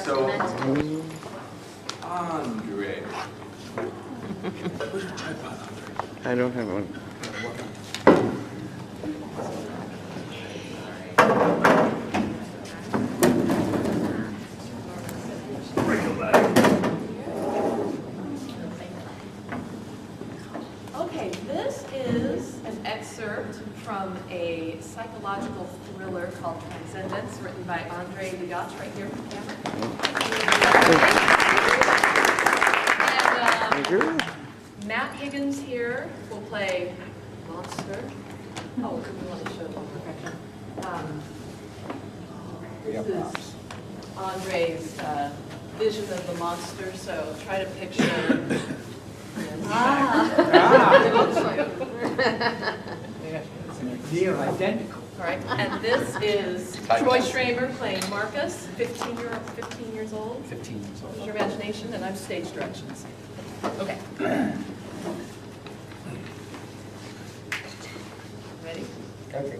So, Testament. Andre. Where's your tripod, Andre? I don't have one. Okay, this is an excerpt from a psychological thriller called Trancendence, written by Andre Degatch, right here from camera. And Matt Higgins here will play Monster. Oh, we want to show the perfection. This is Andre's vision of the monster, so try to picture. It looks like near identical. All right, and this is Troy Schramer playing Marcus, 15 years old. 15 years old. Use your imagination, and I'm stage directions. Okay. Ready? Okay.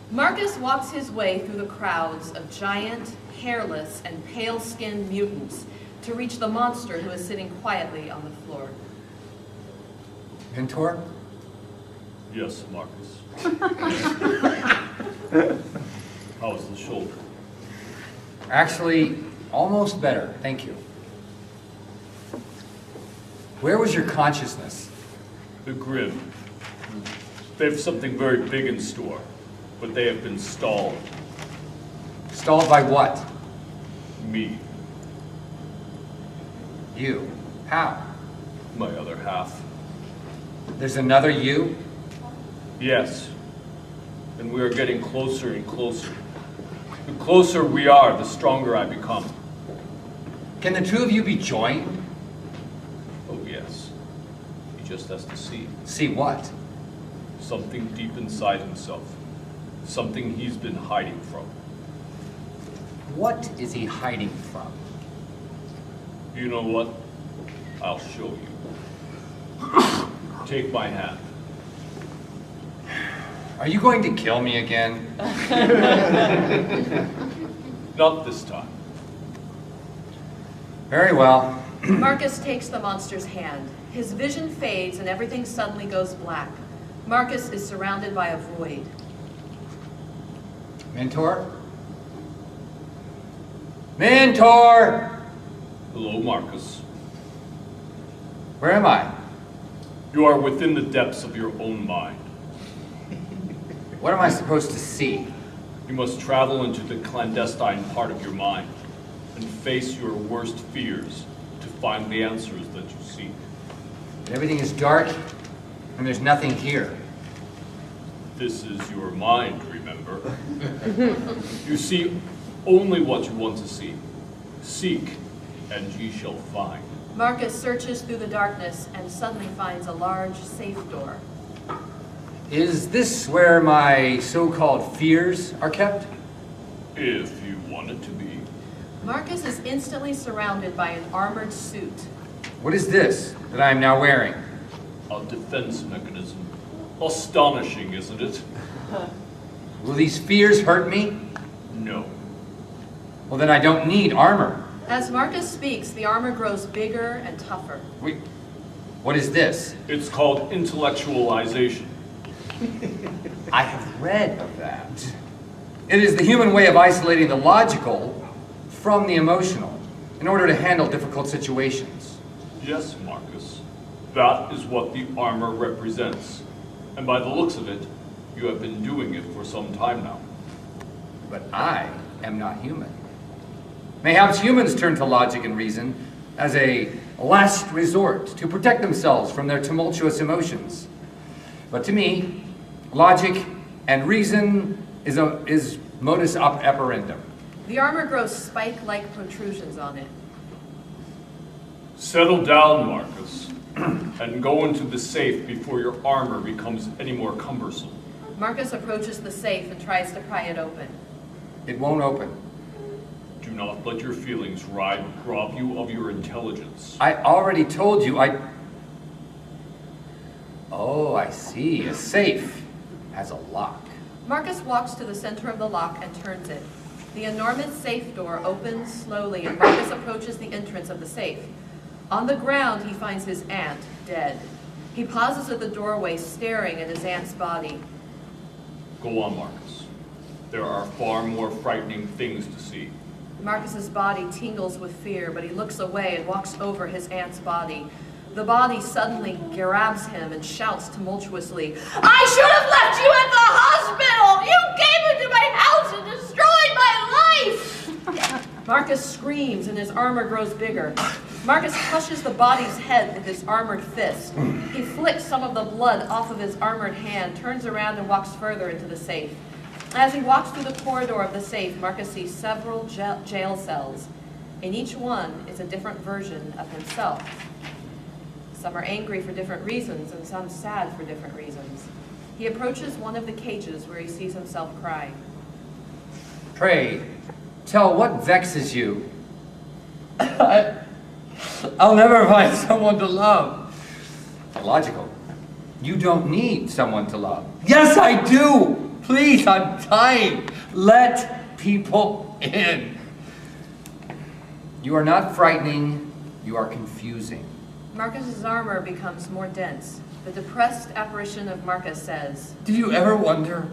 Marcus walks his way through the crowds of giant, hairless, and pale-skinned mutants to reach the monster who is sitting quietly on the floor. Mentor? Yes, Marcus. How's the shoulder? Actually, almost better, thank you. Where was your consciousness? The Grim. They have something very big in store, but they have been stalled. Stalled by what? Me, You. How? my other half. There's another you? Yes, and we are getting closer and closer. The closer we are, the stronger I become. Can the two of you be joined? Oh yes, he just has to see. See what? Something deep inside himself. Something he's been hiding from. What is he hiding from? You know what? I'll show you. Take my hand. Are you going to kill me again? Not this time. Very well. Marcus takes the monster's hand. His vision fades and everything suddenly goes black. Marcus is surrounded by a void. Mentor? Mentor! Hello, Marcus. Where am I? You are within the depths of your own mind. What am I supposed to see? You must travel into the clandestine part of your mind and face your worst fears to find the answers that you seek. Everything is dark, and there's nothing here. This is your mind, remember? You see only what you want to see. Seek, and ye shall find. Marcus searches through the darkness and suddenly finds a large safe door. Is this where my so-called fears are kept? If you want it to be. Marcus is instantly surrounded by an armored suit. What is this that I am now wearing? A defense mechanism. Astonishing, isn't it? Will these fears hurt me? No. Well, then I don't need armor. As Marcus speaks, the armor grows bigger and tougher. Wait, what is this? It's called intellectualization. I have read of that. It is the human way of isolating the logical from the emotional in order to handle difficult situations. Yes, Marcus. That is what the armor represents. And by the looks of it, you have been doing it for some time now. But I am not human. Mayhaps humans turn to logic and reason as a last resort to protect themselves from their tumultuous emotions. But to me, logic and reason is modus operandum. The armor grows spike-like protrusions on it. Settle down, Marcus, and go into the safe before your armor becomes any more cumbersome. Marcus approaches the safe and tries to pry it open. It won't open. Do not let your feelings rob you of your intelligence. I already told you Oh, I see. A safe has a lock. Marcus walks to the center of the lock and turns it. The enormous safe door opens slowly, and Marcus approaches the entrance of the safe. On the ground, he finds his aunt, dead. He pauses at the doorway, staring at his aunt's body. Go on, Marcus. There are far more frightening things to see. Marcus's body tingles with fear, but he looks away and walks over his aunt's body. The body suddenly grabs him and shouts tumultuously, "I should have left you at the hospital! You came into my house and destroyed my life!" Marcus screams and his armor grows bigger. Marcus crushes the body's head with his armored fist. He flicks some of the blood off of his armored hand, turns around and walks further into the safe. As he walks through the corridor of the safe, Marcus sees several jail cells. In each one is a different version of himself. Some are angry for different reasons, and some sad for different reasons. He approaches one of the cages where he sees himself crying. Pray, tell what vexes you. I'll never find someone to love. Illogical. You don't need someone to love. Yes, I do! Please, I'm dying. Let people in. You are not frightening, you are confusing. Marcus's armor becomes more dense. The depressed apparition of Marcus says, Do you ever wonder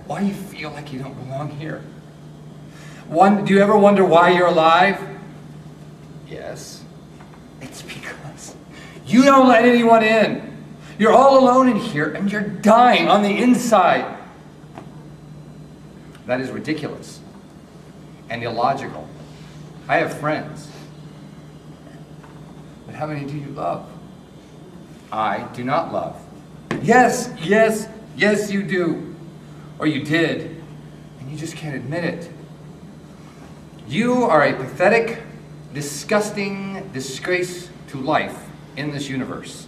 why you feel like you don't belong here? Do you ever wonder why you're alive? Yes. It's because you don't let anyone in. You're all alone in here and you're dying on the inside. That is ridiculous and illogical. I have friends. But how many do you love? I do not love. Yes, yes, yes you do. Or you did, and you just can't admit it. You are a pathetic, disgusting disgrace to life in this universe.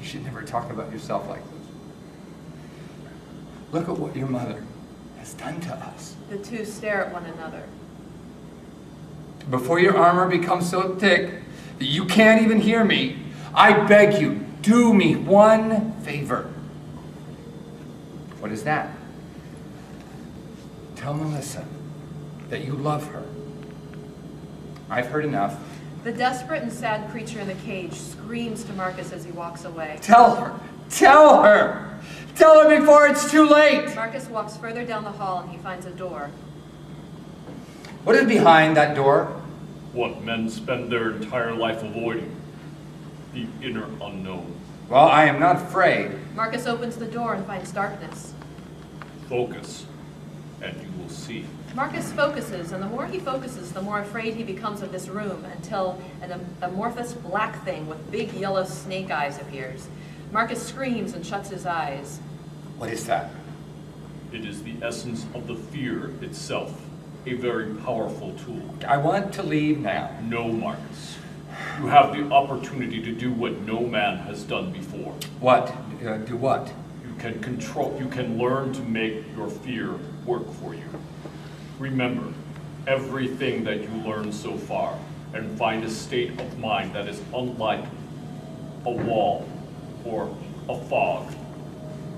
You should never talk about yourself like this. Look at what your mother has done to us. The two stare at one another. Before your armor becomes so thick that you can't even hear me, I beg you, do me one favor. What is that? Tell Melissa that you love her. I've heard enough. The desperate and sad creature in the cage screams to Marcus as he walks away. Tell her! Tell her! Tell her before it's too late! Marcus walks further down the hall and he finds a door. What is behind that door? What men spend their entire life avoiding. The inner unknown. Well, I am not afraid. Marcus opens the door and finds darkness. Focus, and you will see. Marcus focuses, and the more he focuses, the more afraid he becomes of this room, until an amorphous black thing with big yellow snake eyes appears. Marcus screams and shuts his eyes. What is that? It is the essence of the fear itself, a very powerful tool. I want to leave now. No, Marcus. You have the opportunity to do what no man has done before. What? Do what? You can learn to make your fear work for you. Remember everything that you learned so far and find a state of mind that is unlike a wall or a fog.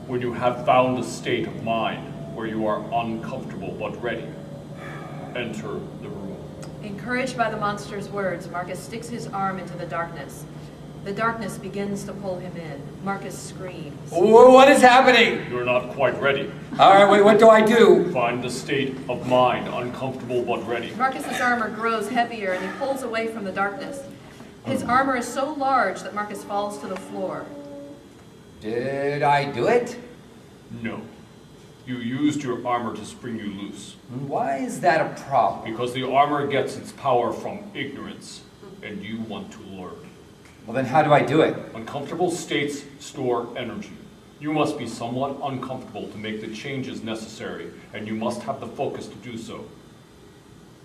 When you have found a state of mind where you are uncomfortable but ready, enter the room. Encouraged by the monster's words, Marcus sticks his arm into the darkness. The darkness begins to pull him in. Marcus screams. What is happening? You're not quite ready. All right, wait, what do I do? Find the state of mind, uncomfortable but ready. Marcus's armor grows heavier and he pulls away from the darkness. His armor is so large that Marcus falls to the floor. Did I do it? No. You used your armor to spring you loose. Why is that a problem? Because the armor gets its power from ignorance, and you want to learn. Well, then how do I do it? Uncomfortable states store energy. You must be somewhat uncomfortable to make the changes necessary, and you must have the focus to do so.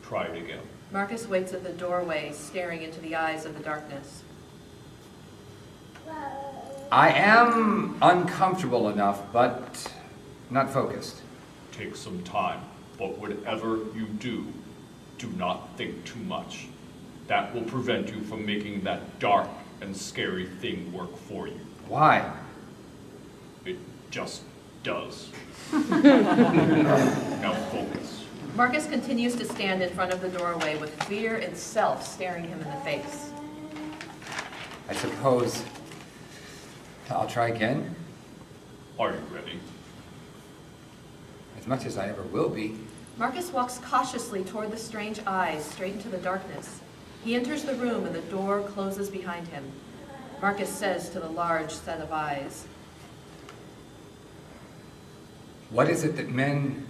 Try it again. Marcus waits at the doorway, staring into the eyes of the darkness. I am uncomfortable enough, but not focused. Take some time, but whatever you do, do not think too much. That will prevent you from making that dark and scary thing work for you. Why? It just does. Now focus. Marcus continues to stand in front of the doorway with fear itself staring him in the face. I suppose I'll try again, Are you ready? as much as I ever will be. Marcus walks cautiously toward the strange eyes, straight into the darkness. He enters the room and the door closes behind him. Marcus says to the large set of eyes, What is it that men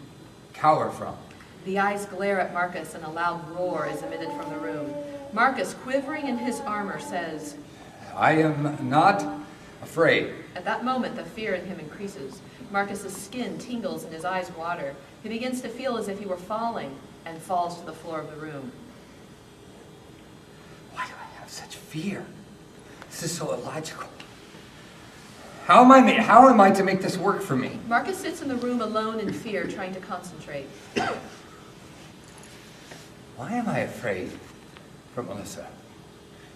cower from? The eyes glare at Marcus and a loud roar is emitted from the room. Marcus, quivering in his armor, says, I am not afraid. At that moment, the fear in him increases. Marcus's skin tingles and his eyes water. He begins to feel as if he were falling and falls to the floor of the room. Why do I have such fear? This is so illogical. How am I to make this work for me? Marcus sits in the room alone in fear, trying to concentrate. Why am I afraid for Melissa?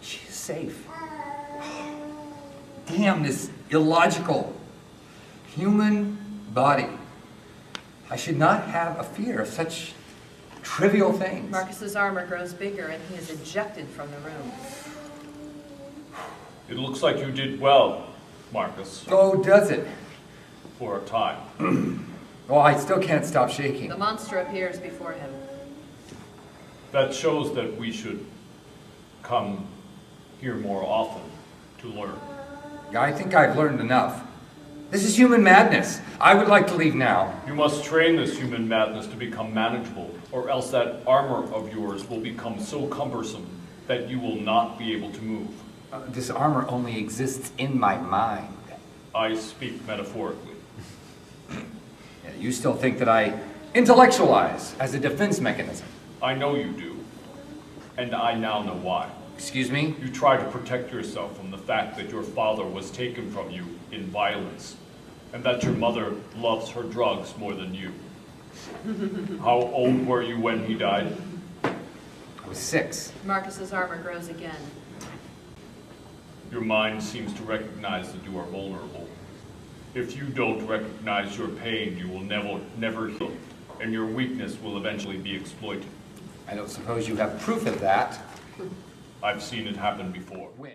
She's safe. Damn this illogical human body. I should not have a fear of such trivial things. Marcus's armor grows bigger and he is ejected from the room. It looks like you did well, Marcus, Oh, does it? for a time. Well, I still can't stop shaking. The monster appears before him. That shows that we should come here more often to learn. I think I've learned enough. This is human madness. I would like to leave now. You must train this human madness to become manageable, or else that armor of yours will become so cumbersome that you will not be able to move. This armor only exists in my mind. I speak metaphorically. Yeah, you still think that I intellectualize as a defense mechanism. I know you do, and I now know why. Excuse me? You try to protect yourself from the fact that your father was taken from you in violence, and that your mother loves her drugs more than you. How old were you when he died? I was 6. Marcus's armor grows again. Your mind seems to recognize that you are vulnerable. If you don't recognize your pain, you will never heal, and your weakness will eventually be exploited. I don't suppose you have proof of that. I've seen it happen before. When?